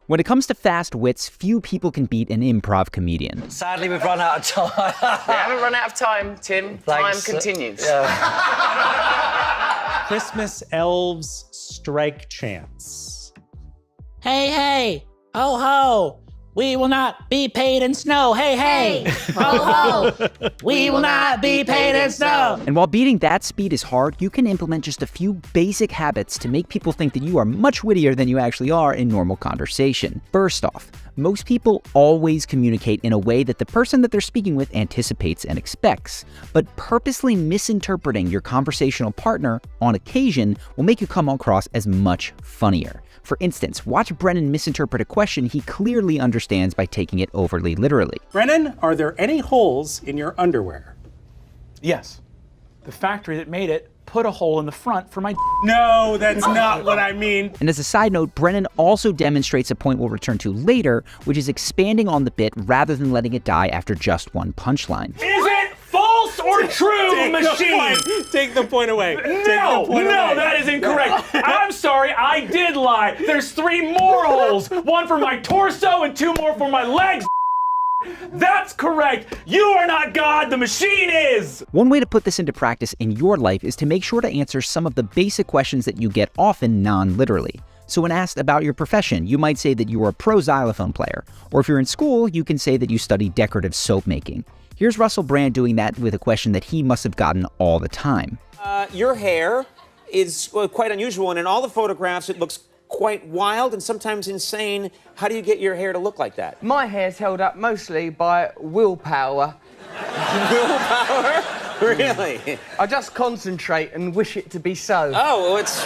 When it comes to fast wits, few people can beat an improv comedian. Sadly, we've run out of time. We haven't run out of time, Tim. Thanks. Time continues. Christmas elves strike chants. Hey, hey, ho, ho, we will not be paid in snow. Hey, hey, ho, ho, we will not be paid in snow. And while beating that speed is hard, you can implement just a few basic habits to make people think that you are much wittier than you actually are in normal conversation. First off, most people always communicate in a way that the person that they're speaking with anticipates and expects, but purposely misinterpreting your conversational partner on occasion will make you come across as much funnier. For instance, watch Brennan misinterpret a question he clearly understands by taking it overly literally. Brennan, are there any holes in your underwear? Yes. The factory that made it put a hole in the front for my No, that's not what I mean. And as a side note, Brennan also demonstrates a point we'll return to later, which is expanding on the bit rather than letting it die after just one punchline. Is it false or true, machine? Take the point away. No, that is incorrect. I'm sorry, I did lie. There's 3 more holes. 1 for my torso and 2 more for my legs. That's correct. You are not God, the machine is. One way to put this into practice in your life is to make sure to answer some of the basic questions that you get often non-literally. So when asked about your profession, you might say that you are a pro xylophone player. Or if you're in school, you can say that you study decorative soap making. Here's Russell Brand doing that with a question that he must have gotten all the time. Your hair is quite unusual, and in all the photographs it looks quite wild and sometimes insane. How do you get your hair to look like that? My hair's held up mostly by willpower. Willpower? Really? I just concentrate and wish it to be so. Oh, well, it's...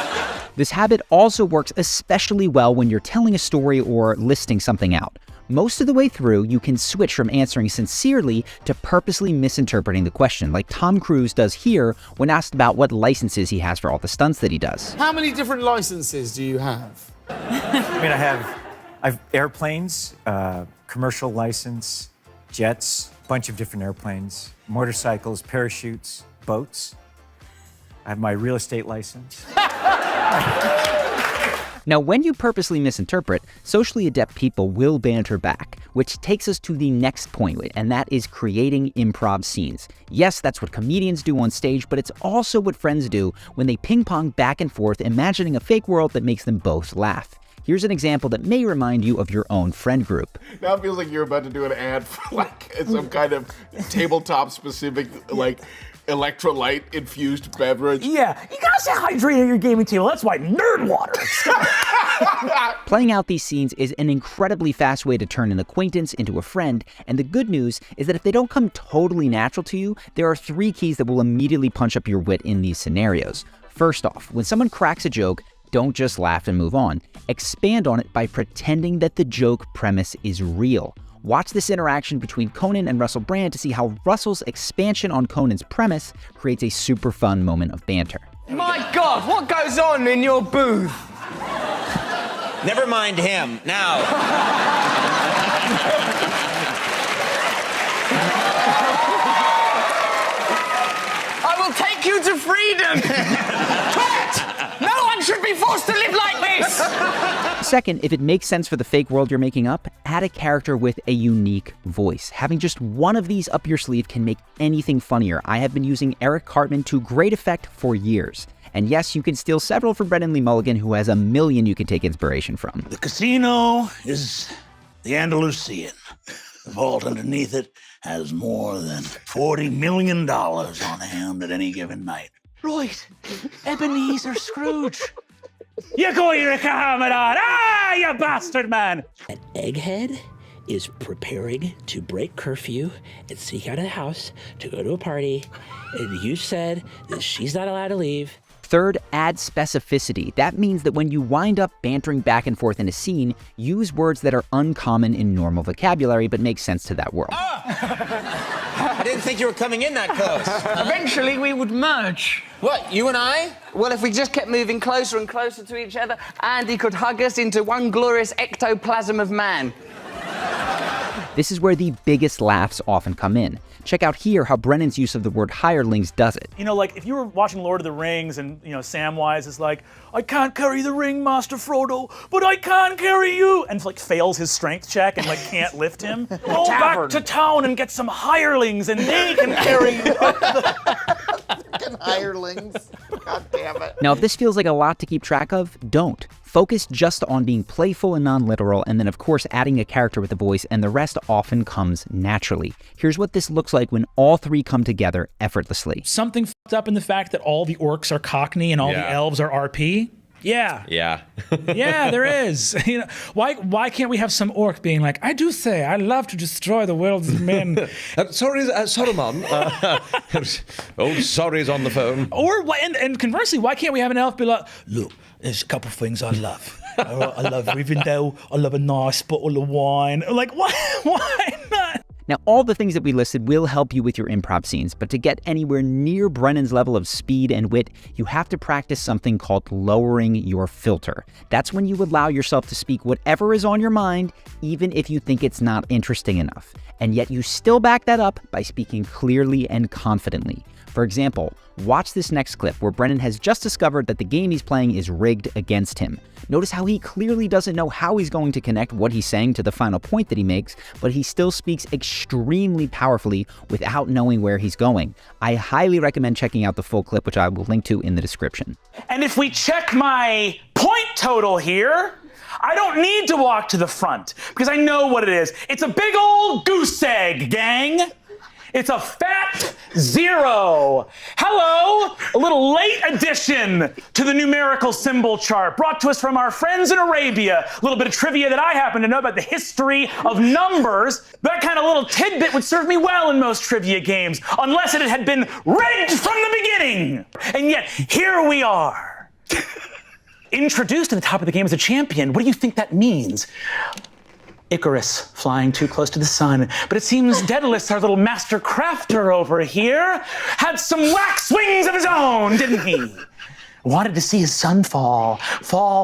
This habit also works especially well when you're telling a story or listing something out. Most of the way through, you can switch from answering sincerely to purposely misinterpreting the question, like Tom Cruise does here when asked about what licenses he has for all the stunts that he does. How many different licenses do you have? I mean, I've airplanes, commercial license, jets, bunch of different airplanes, motorcycles, parachutes, boats. I have my real estate license. Now, when you purposely misinterpret, socially adept people will banter back, which takes us to the next point, and that is creating improv scenes. Yes, that's what comedians do on stage, but it's also what friends do when they ping-pong back and forth, imagining a fake world that makes them both laugh. Here's an example that may remind you of your own friend group. Now it feels like you're about to do an ad for like some kind of tabletop-specific, like, electrolyte infused beverage. Yeah, you gotta stay hydrated at your gaming table. That's why nerd water. Playing out these scenes is an incredibly fast way to turn an acquaintance into a friend, and the good news is that if they don't come totally natural to you, there are 3 keys that will immediately punch up your wit in these scenarios. First off, when someone cracks a joke, don't just laugh and move on. Expand on it by pretending that the joke premise is real. Watch this interaction between Conan and Russell Brand to see how Russell's expansion on Conan's premise creates a super fun moment of banter. My God, what goes on in your booth? Never mind him. Now. I will take you to freedom! Correct! No one should be forced to live like this! Second, if it makes sense for the fake world you're making up, add a character with a unique voice. Having just one of these up your sleeve can make anything funnier. I have been using Eric Cartman to great effect for years. And yes, you can steal several from Brendan Lee Mulligan, who has a million you can take inspiration from. The casino is the Andalusian. The vault underneath it has more than $40 million on hand at any given night. Right, Ebenezer Scrooge. You go your Cameron! Ah, you bastard man! An egghead is preparing to break curfew and sneak out of the house to go to a party, and you said that she's not allowed to leave. Third, add specificity. That means that when you wind up bantering back and forth in a scene, use words that are uncommon in normal vocabulary but make sense to that world. I didn't think you were coming in that close. Eventually we would merge. What, you and I? Well, if we just kept moving closer and closer to each other, Andy could hug us into one glorious ectoplasm of man. This is where the biggest laughs often come in. Check out here how Brennan's use of the word hirelings does it. You know, like if you were watching Lord of the Rings and, you know, Samwise is like, I can't carry the ring, Master Frodo, but I can carry you, and like fails his strength check and like can't lift him. Go back to town and get some hirelings and they can carry you up the... hirelings. God damn it. Now, if this feels like a lot to keep track of, don't. Focus just on being playful and non-literal, and then of course adding a character with a voice, and the rest often comes naturally. Here's what this looks like when all three come together effortlessly. Something f***ed up in the fact that all the orcs are Cockney and all the elves are RP? Yeah. Yeah. Yeah, there is. You know, why can't we have some orc being like, I do say, I love to destroy the world's men. Sorry, Solomon. Sorry's on the phone. Or, and conversely, why can't we have an elf be like, look, there's a couple of things I love. I love Rivendell. I love a nice bottle of wine. Like, why not? Now, all the things that we listed will help you with your improv scenes, but to get anywhere near Brennan's level of speed and wit, you have to practice something called lowering your filter. That's when you allow yourself to speak whatever is on your mind, even if you think it's not interesting enough. And yet you still back that up by speaking clearly and confidently. For example, watch this next clip where Brennan has just discovered that the game he's playing is rigged against him. Notice how he clearly doesn't know how he's going to connect what he's saying to the final point that he makes, but he still speaks extremely powerfully without knowing where he's going. I highly recommend checking out the full clip, which I will link to in the description. And if we check my point total here, I don't need to walk to the front because I know what it is. It's a big old goose egg, gang. It's a fat 0. Hello, a little late addition to the numerical symbol chart brought to us from our friends in Arabia. A little bit of trivia that I happen to know about the history of numbers. That kind of little tidbit would serve me well in most trivia games, unless it had been rigged from the beginning. And yet, here we are. Introduced at the top of the game as a champion. What do you think that means? Icarus flying too close to the sun. But it seems Daedalus, our little master crafter over here, had some wax wings of his own, didn't he? Wanted to see his sun fall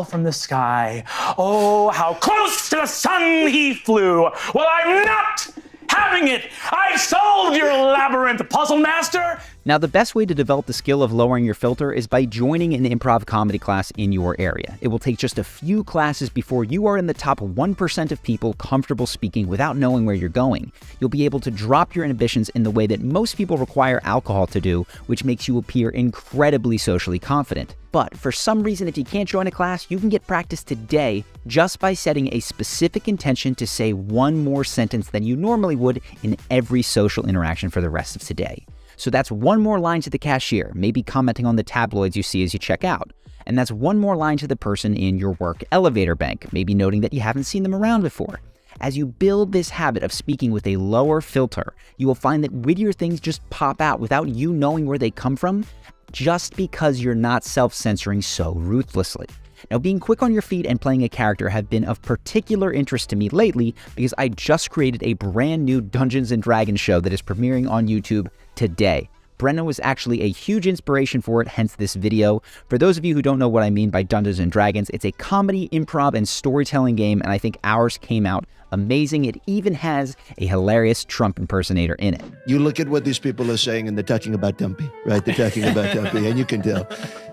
from the sky. Oh, how close to the sun he flew. Well, I'm not having it. I've solved your labyrinth, puzzle master. Now, the best way to develop the skill of lowering your filter is by joining an improv comedy class in your area. It will take just a few classes before you are in the top 1% of people comfortable speaking without knowing where you're going. You'll be able to drop your inhibitions in the way that most people require alcohol to do, which makes you appear incredibly socially confident. But for some reason, if you can't join a class, you can get practice today just by setting a specific intention to say one more sentence than you normally would in every social interaction for the rest of today. So that's one more line to the cashier, maybe commenting on the tabloids you see as you check out. And that's one more line to the person in your work elevator bank, maybe noting that you haven't seen them around before. As you build this habit of speaking with a lower filter, you will find that wittier things just pop out without you knowing where they come from, just because you're not self-censoring so ruthlessly. Now, being quick on your feet and playing a character have been of particular interest to me lately because I just created a brand new Dungeons & Dragons show that is premiering on YouTube today. Brennan was actually a huge inspiration for it, hence this video. For those of you who don't know what I mean by Dungeons & Dragons, it's a comedy, improv, and storytelling game, and I think ours came out amazing. It even has a hilarious Trump impersonator in it. You look at what these people are saying and they're talking about Dumpy, right? They're talking about Dumpy, and you can tell.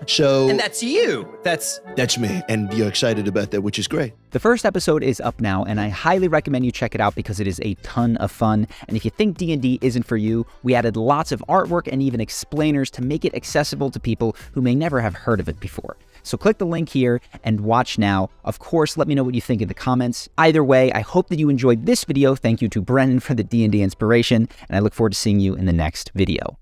So, and that's you. That's me, and you're excited about that, which is great. The first episode is up now, and I highly recommend you check it out because it is a ton of fun. And if you think D&D isn't for you, we added lots of artwork and even explainers to make it accessible to people who may never have heard of it before. So click the link here and watch now. Of course, let me know what you think in the comments. Either way, I hope that you enjoyed this video. Thank you to Brennan for the D&D inspiration, and I look forward to seeing you in the next video.